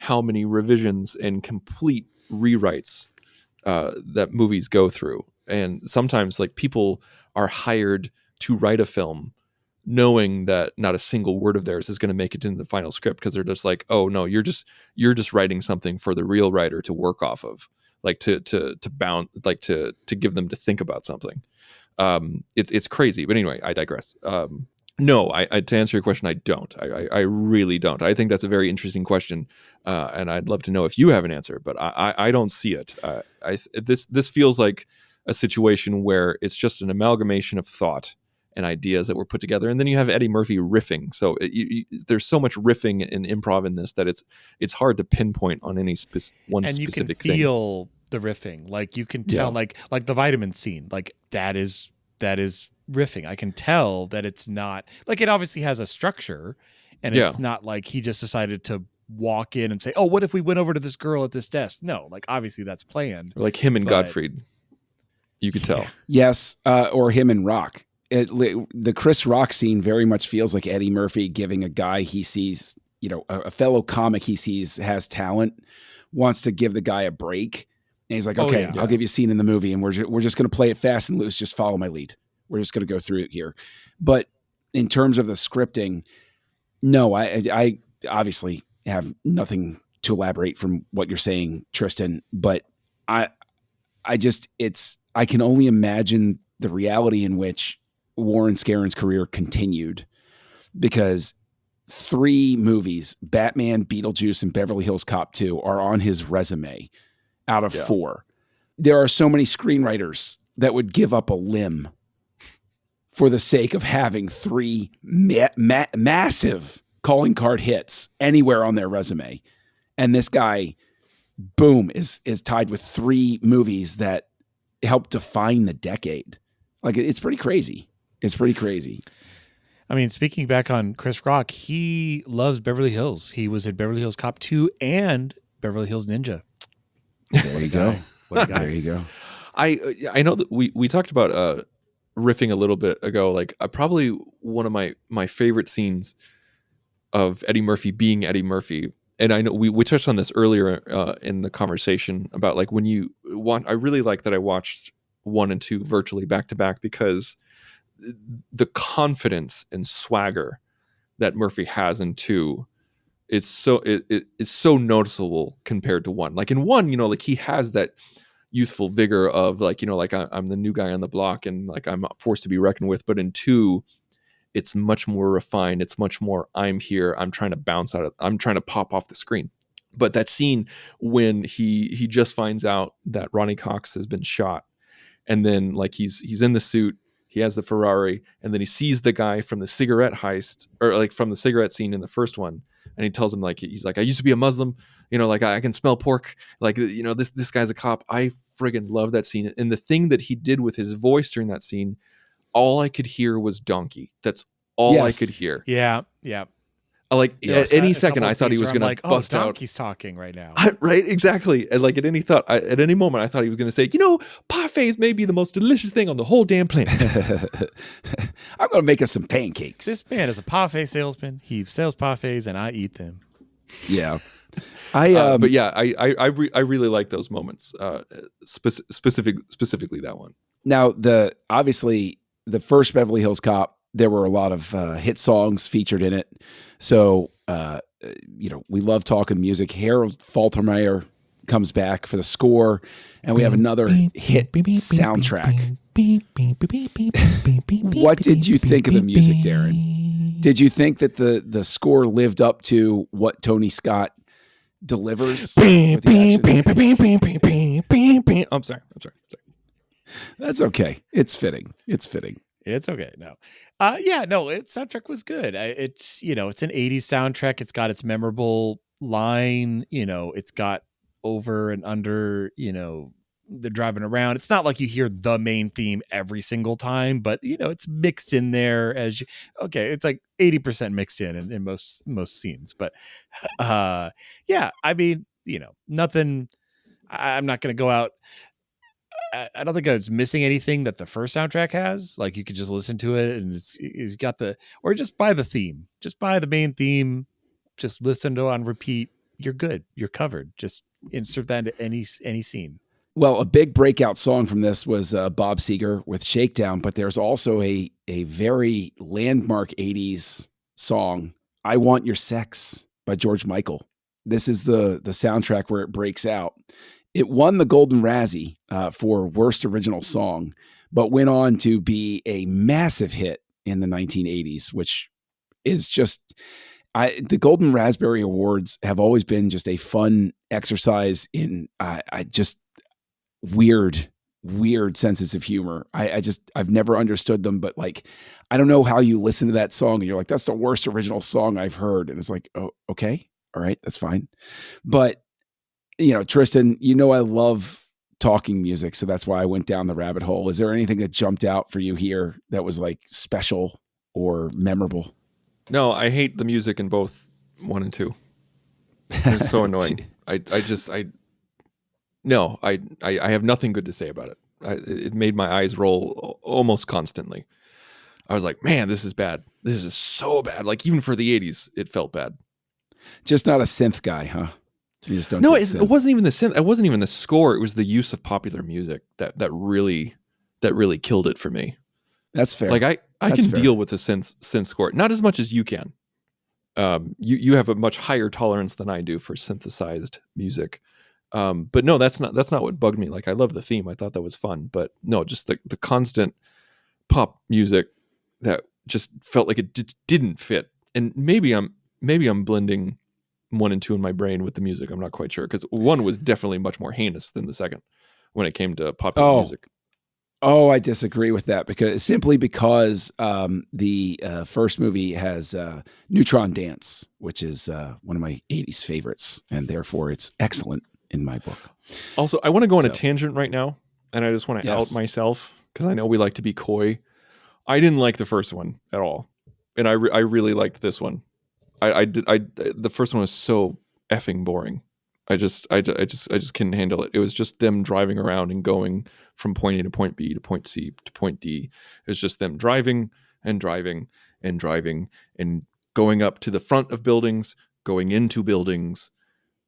how many revisions and complete rewrites that movies go through. And sometimes like people are hired to write a film knowing that not a single word of theirs is going to make it into the final script because they're just like, oh no, you're just writing something for the real writer to work off of. like to bound, like to give them to think about something. It's crazy, but anyway, I digress. No, I to answer your question, I don't. I really don't. I think that's a very interesting question, and I'd love to know if you have an answer, but I don't see it. This feels like a situation where it's just an amalgamation of thought and ideas that were put together, and then you have Eddie Murphy riffing. So there's so much riffing and improv in this that it's hard to pinpoint on any one and you specific can thing. feel the riffing, like you can tell, like the vitamin scene, like that is riffing. I can tell that it's not like, it obviously has a structure, and it's not like he just decided to walk in and say, oh, what if we went over to this girl at this desk? No, like obviously that's planned. Or like him and Gottfried, you could tell. Yes, or him and Rock. The Chris Rock scene very much feels like Eddie Murphy giving a guy he sees, a fellow comic he sees has talent, wants to give the guy a break. And he's like, okay, I'll give you a scene in the movie, and we're just going to play it fast and loose. Just follow my lead. We're just going to go through it here. But in terms of the scripting, no, I obviously have nothing to elaborate from what you're saying, Tristan. But I can only imagine the reality in which Warren Scarron's career continued, because 3 movies, Batman, Beetlejuice, and Beverly Hills Cop 2, are on his resume out of 4. There are so many screenwriters that would give up a limb for the sake of having 3 massive calling card hits anywhere on their resume. And this guy, boom, is tied with 3 movies that helped define the decade. Like, it's pretty crazy. It's pretty crazy. I mean, speaking back on Chris Rock, he loves Beverly Hills. He was in Beverly Hills Cop 2 and Beverly Hills Ninja. There you go. There you go. I know that we talked about riffing a little bit ago. Like, probably one of my favorite scenes of Eddie Murphy being Eddie Murphy. And I know we touched on this earlier in the conversation about, like, when you want, I really like that I watched 1 and 2 virtually back to back, because the confidence and swagger that Murphy has in 2 is so noticeable compared to 1. Like in 1, like he has that youthful vigor of, like, like I'm the new guy on the block and like I'm forced to be reckoned with. But in 2, it's much more refined. It's much more, I'm here. I'm trying to pop off the screen. But that scene when he just finds out that Ronnie Cox has been shot, and then like he's in the suit, he has the Ferrari, and then he sees the guy from the cigarette heist, or like from the cigarette scene in the first one, and he tells him, like, he's like, I used to be a Muslim, like I can smell pork, like, this guy's a cop. I friggin' love that scene. And the thing that he did with his voice during that scene, all I could hear was donkey. That's all I could hear. Yeah. Like, at any second, I thought he was going to bust out. Donkey's talking right now. Right, exactly. And like at any moment, I thought he was going to say, parfaits may be the most delicious thing on the whole damn planet. I'm going to make us some pancakes. This man is a parfait salesman. He sells parfaits, and I eat them. Yeah. But yeah, I really like those moments, specifically that one. Now, obviously the first Beverly Hills Cop, there were a lot of hit songs featured in it. So, we love talking music. Harold Faltermeyer comes back for the score, and we have another hit soundtrack. What did you think of the music, Darren? Did you think that the score lived up to what Tony Scott delivers? I'm sorry. That's okay. It's fitting. It's okay. No. Soundtrack was good. It's an 80s soundtrack. It's got its memorable line, it's got over and under, the driving around. It's not like you hear the main theme every single time, but it's mixed in there it's like 80% mixed in most scenes. But I mean, nothing, I'm not going to go out. I don't think it's missing anything that the first soundtrack has. Like, you could just listen to it and it's got or just buy the theme, just buy the main theme, just listen to it on repeat. You're good. You're covered. Just insert that into any scene. Well, a big breakout song from this was Bob Seger with Shakedown, but there's also a very landmark 80s song, I Want Your Sex by George Michael. This is the soundtrack where it breaks out. It won the Golden Razzie for Worst Original Song, but went on to be a massive hit in the 1980s, which is just the Golden Raspberry Awards have always been just a fun exercise in just weird senses of humor. I've never understood them, but like, I don't know how you listen to that song and you're like, that's the worst original song I've heard. And it's like, oh, okay. All right. That's fine. But Tristan, I love talking music. So that's why I went down the rabbit hole. Is there anything that jumped out for you here that was like special or memorable? No, I hate the music in both 1 and 2. It's so annoying. I have nothing good to say about it. It made my eyes roll almost constantly. I was like, man, this is bad. This is so bad. Like, even for the 80s, it felt bad. Just not a synth guy, huh? You just don't. No, it wasn't even the synth. It wasn't even the score. It was the use of popular music that really killed it for me. That's fair. Like I can deal with the synth score, not as much as you can. You have a much higher tolerance than I do for synthesized music. But no, that's not what bugged me. Like, I love the theme. I thought that was fun, but no, just the constant pop music that just felt like it didn't fit. And maybe I'm blending 1 and 2 in my brain with the music. I'm not quite sure, because 1 was definitely much more heinous than the second when it came to popular music. Oh, I disagree with that because the first movie has Neutron Dance, which is one of my 80s favorites, and therefore it's excellent in my book. Also, I want to go on a tangent right now, and I just want to out myself because I know we like to be coy. I didn't like the first one at all, and I really liked this one. The first one was so effing boring. I just couldn't handle it. It was just them driving around and going from point A to point B to point C to point D. It was just them driving and driving and driving and going up to the front of buildings, going into buildings,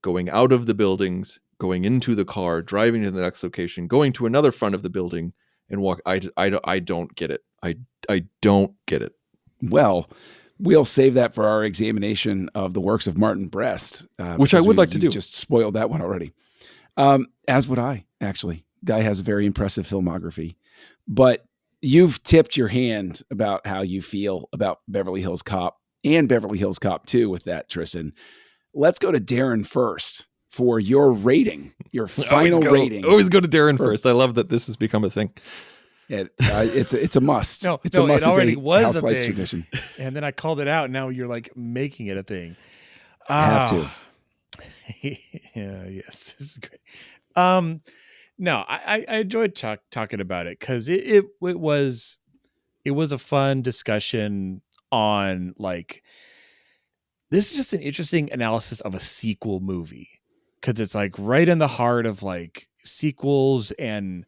going out of the buildings, going into the car, driving to the next location, going to another front of the building and walk. I don't get it. I don't get it. Well, we'll save that for our examination of the works of Martin Brest, which I would like to do. Just spoiled that one already. As would I, actually. Guy has a very impressive filmography. But you've tipped your hand about how you feel about Beverly Hills Cop and Beverly Hills Cop 2 with that, Tristan. Let's go to Darren first for your rating, your final rating. Always go to Darren first. I love that this has become a thing. It's a must. It's a must. It already was a a thing. Tradition. And then I called it out. And now you're like making it a thing. Have to. Yeah. Yes. This is great. No, I enjoyed talking about it because it was a fun discussion on, like, this is just an interesting analysis of a sequel movie, because it's like right in the heart of like sequels, and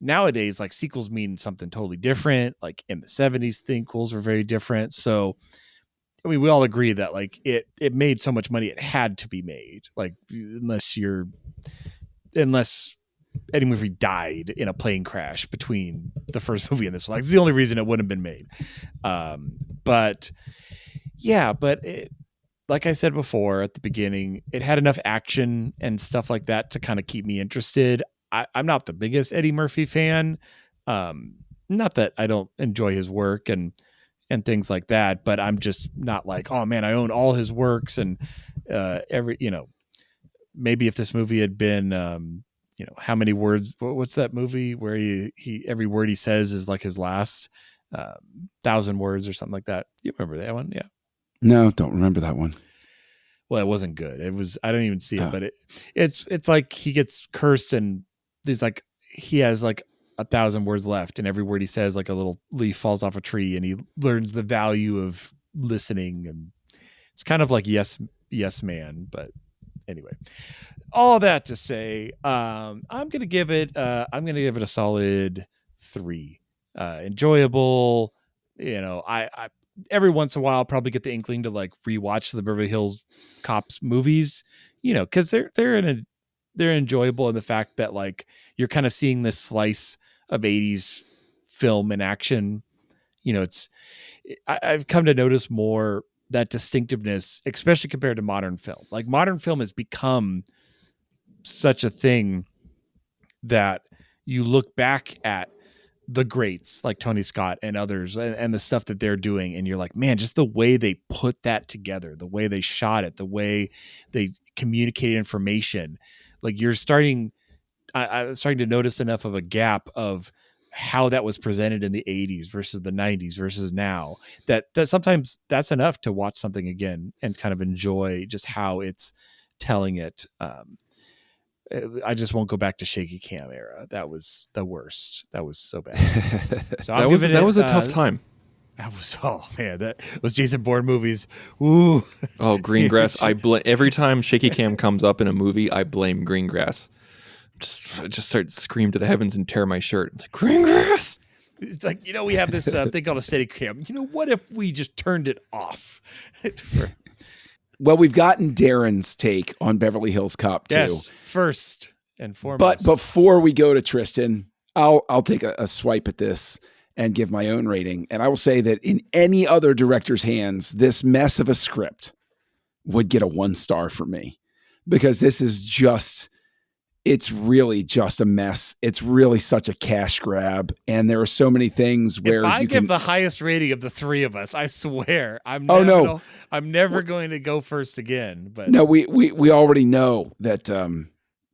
nowadays like sequels mean something totally different. Like in the 70s, sequels were very different. So I mean, we all agree that like it made so much money, it had to be made. Like unless Eddie Murphy died in a plane crash between the first movie and this, like, it's the only reason it wouldn't have been made. But it, like I said before at the beginning, it had enough action and stuff like that to kind of keep me interested. I'm not the biggest Eddie Murphy fan. Not that I don't enjoy his work and things like that, but I'm just not like, oh man, I own all his works. And maybe if this movie had been, how many words, what's that movie where he every word he says is like his last 1,000 words or something like that. You remember that one? Yeah. No, don't remember that one. Well, it wasn't good. It was, I don't even see it, but it's like he gets cursed and there's like, he has like 1,000 words left, and every word he says, like a little leaf falls off a tree, and he learns the value of listening. And it's kind of like Yes Man. But anyway, all that to say, I'm going to give it a solid 3. Enjoyable. I every once in a while I'll probably get the inkling to like rewatch the Beverly Hills Cops movies, because they're enjoyable in the fact that like you're kind of seeing this slice of 80s film and action. I've come to notice more that distinctiveness, especially compared to modern film. Like modern film has become such a thing that you look back at the greats like Tony Scott and others and the stuff that they're doing. And you're like, man, just the way they put that together, the way they shot it, the way they communicated information, like I'm starting to notice enough of a gap of how that was presented in the 80s versus the 90s versus now that sometimes that's enough to watch something again and kind of enjoy just how it's telling it. I just won't go back to shaky cam era. That was the worst. That was so bad. So that was a tough time. That was, oh man, those Jason Bourne movies. Ooh. Oh, Greengrass. Every time shaky cam comes up in a movie, I blame Greengrass. I just start to scream to the heavens and tear my shirt. It's like, Greengrass. It's like, we have this thing called a steady cam. What if we just turned it off? Well, we've gotten Darren's take on Beverly Hills Cop 2. Yes, first and foremost. But before we go to Tristan, I'll take a swipe at this and give my own rating. And I will say that in any other director's hands, this mess of a script would get a 1 star for me, because this is it's really just a mess. It's really such a cash grab. And there are so many things where if I give the highest rating of the three of us, I swear I'm never going to go first again. But no, we already know that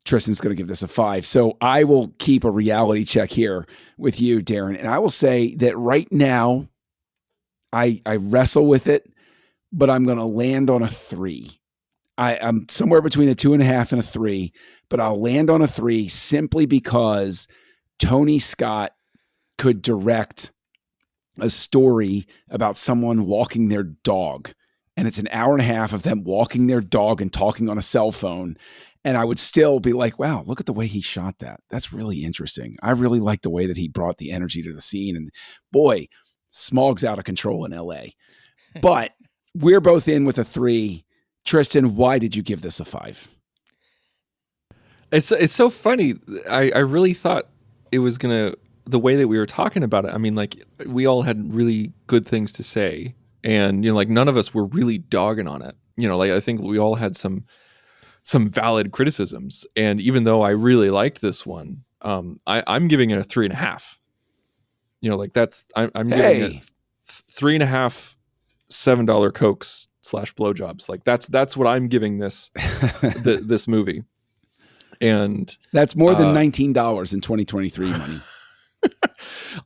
Tristan's going to give this a 5. So I will keep a reality check here with you, Darren. And I will say that right now I wrestle with it, but I'm going to land on a 3. I'm somewhere between a 2.5 and a 3, but I'll land on a 3 simply because Tony Scott could direct a story about someone walking their dog. And it's an hour and a half of them walking their dog and talking on a cell phone. And I would still be like, wow, look at the way he shot that. That's really interesting. I really like the way that he brought the energy to the scene. And boy, smog's out of control in LA. But we're both in with a 3. Tristan, why did you give this a 5? It's so funny. I really thought it was the way that we were talking about it. I mean, like, we all had really good things to say, and like none of us were really dogging on it. Like, I think we all had some valid criticisms. And even though I really liked this one, I'm giving it a 3.5. Like I'm giving it 3.5 $7 Cokes / blowjobs. Like that's what I'm giving this this movie. And that's more than $19 in 2023 money.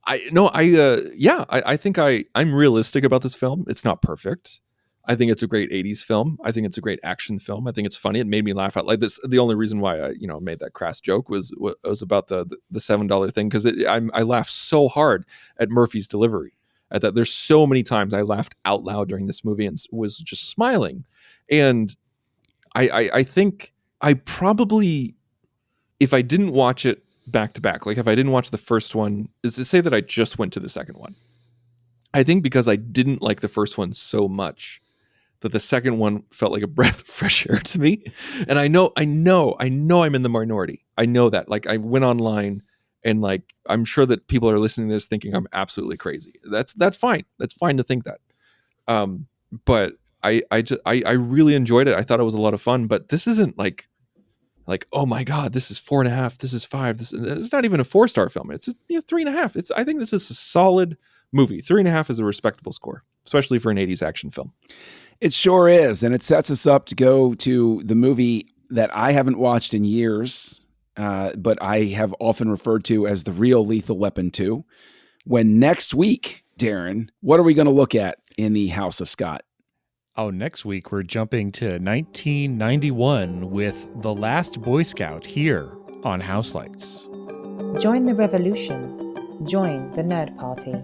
I think I'm realistic about this film. It's not perfect. I think it's a great 80s film. I think it's a great action film. I think it's funny. It made me laugh out like this. The only reason why I made that crass joke was about the $7 thing, because I laughed so hard at Murphy's delivery. At that, there's so many times I laughed out loud during this movie and was just smiling. And I think I probably, if I didn't watch it back to back, like if I didn't watch the first one, is to say that I just went to the second one. I think because I didn't like the first one so much that the second one felt like a breath of fresh air to me. And I know I'm in the minority. I know that. Like, I went online and like, I'm sure that people are listening to this thinking I'm absolutely crazy. That's fine. That's fine to think that. But I really enjoyed it. I thought it was a lot of fun, but this isn't like, oh my God, this is 4.5. This is 5. It's not even a 4-star film. It's 3.5. I think this is a solid movie. 3.5 is a respectable score, especially for an 80s action film. It sure is. And it sets us up to go to the movie that I haven't watched in years, but I have often referred to as the real Lethal Weapon 2. When next week, Darren, what are we going to look at in the House of Scott? Oh, next week we're jumping to 1991 with The Last Boy Scout here on Houselights. Join the revolution. Join the Nerd Party.